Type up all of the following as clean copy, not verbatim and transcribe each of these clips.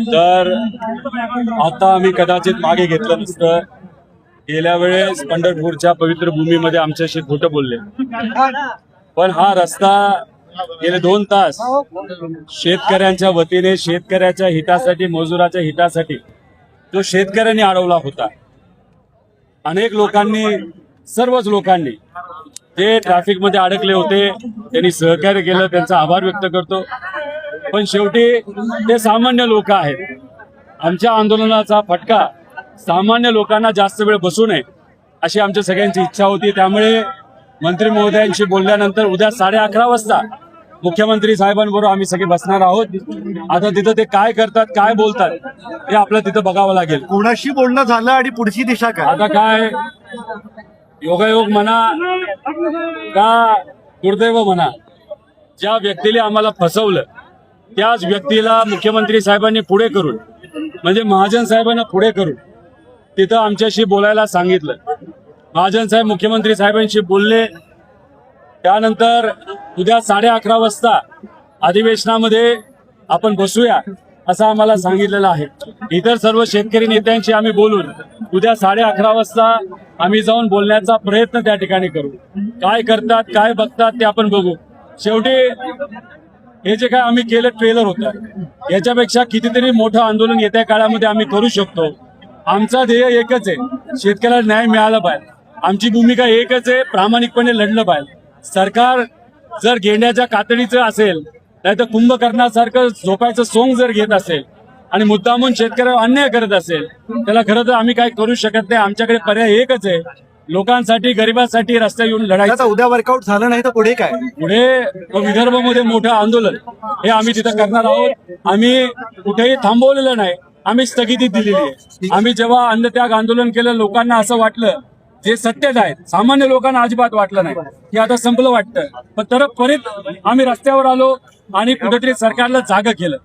तर आता आम्ही कदाचित मागे घेतलं नसतं. गेल्या वेळेस पंढरपूरच्या पवित्र भूमीमध्ये आमच्याशी खोटं बोलले, पण हा रस्ता गेले 2 तास शेतकऱ्यांच्या वतीने, शेतकऱ्याच्या हितासाठी, मजुराच्या हितासाठी जो शेतकऱ्यांनी अडवला होता. अनेक लोकांनी, सर्वच लोकांनी जे ट्रॅफिकमध्ये अडकले होते त्यांनी सहकार्य केलं, त्यांचा आभार व्यक्त करतो. पण शेवटी ते सामान्य लोक आहेत. आमच्या आंदोलनाचा फटका सामान्य लोकांना जास्त वेळ बसू नये अशी आमच्या सगळ्यांची इच्छा होती. त्यामुळे मंत्री महोदयांशी बोलल्यानंतर उद्या 11:30 वाजता मुख्यमंत्री साहेबांबरोबर आम्ही सगळे बसणार आहोत. आता तिथं ते काय करतात, काय बोलतात हे आपल्याला तिथं बघावं लागेल. कोणाशी बोलणं झालं आणि पुढची दिशा काय? आता काय योगायोग म्हणा का दुर्दैव म्हणा, ज्या व्यक्तीला आम्हाला फसवलं त्याच व्यक्तीला मुख्यमंत्री साहेबांनी पुढे करून, म्हणजे महाजन साहेबांना पुढे करून तिथं आमच्याशी बोलायला सांगितलं. महाजन साहेब मुख्यमंत्री साहेबांशी बोलले. त्यानंतर उद्या 11:30 वाजता अधिवेशनामध्ये आपण बसूया असं आम्हाला सांगितलेलं आहे. इतर सर्व शेतकरी नेत्यांशी आम्ही बोलून उद्या 11:30 वाजता आम्ही जाऊन बोलण्याचा प्रयत्न त्या ठिकाणी करू. काय करतात, काय बघतात ते आपण बघू. शेवटी हे जे काय आम्ही केलं ट्रेलर होतं, याच्यापेक्षा कितीतरी मोठं आंदोलन येत्या काळामध्ये आम्ही करू शकतो. आमचा ध्येय एकच आहे, शेतकऱ्याला न्याय मिळाला पाहिजे. आमची भूमिका एकच आहे, प्रामाणिकपणे लढलं पाहिजे. सरकार जर गेंड्याच्या कातडीचं असेल, नाही तर कुंभकर्णासारखं झोपायचं सोंग जर घेत असेल आणि मुद्दामून शेतकऱ्यावर अन्याय करत असेल, त्याला खरं तर आम्ही काही करू शकत नाही. आमच्याकडे पर्याय एकच आहे, लोकांसाठी, गरिबांसाठी रस्त्यावर येऊन लढायचं. उद्या वर्कआउट झालं नाही तर पुढे काय? पुढे विदर्भामध्ये मोठं आंदोलन हे आम्ही तिथं करणार आहोत. आम्ही कुठेही थांबवलेलं नाही, आम्ही स्थगिती दिलेली आहे. आम्ही जेव्हा अन्नत्याग आंदोलन केलं, लोकांना असं वाटलं जे सत्यच आहे, सामान्य लोकांना अजिबात वाटलं नाही की आता संपलं वाटतं. पण तर परत आम्ही रस्त्यावर आलो आणि कुठेतरी सरकारला जागं केलं.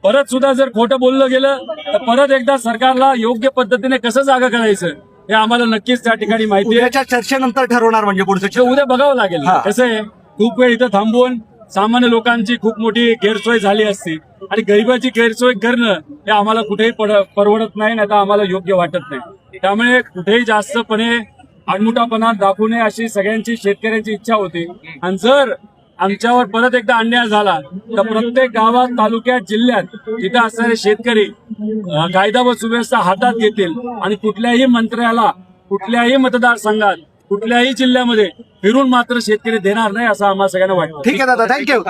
परत सुद्धा जर खोटं बोललं गेलं तर परत एकदा सरकारला योग्य पद्धतीने कसं जागं करायचं हे आम्हाला नक्कीच त्या ठिकाणी माहिती आहे. चर्चेनंतर ठरवणार म्हणजे पुढचं उद्या बघावं लागेल. कसं आहे, खूप वेळ इथं थांबवून सामान्य लोकांची खूप मोठी गैरसोय झाली असती आणि गरिबाची गैरसोय करणं हे आम्हाला कुठेही परवडत नाही, नाही तर आम्हाला योग्य वाटत नाही. त्यामुळे कुठेही जास्तपणे आडमुठापणा दाखवू नये अशी सगळ्यांची, शेतकऱ्यांची इच्छा होती. आणि जर आमच्यावर परत एकदा अन्याय झाला तर प्रत्येक गावात, तालुक्यात, जिल्ह्यात जिथे असणारे शेतकरी कायदा व सुव्यवस्था हातात घेतील आणि कुठल्याही मंत्र्याला, कुठल्याही मतदारसंघात, कुठल्याही जिल्ह्यामध्ये फिरून मात्र शेतकरी देणार नाही असं आम्हाला सगळ्यांना वाटतं. ठीक आहे दादा, थँक्यू.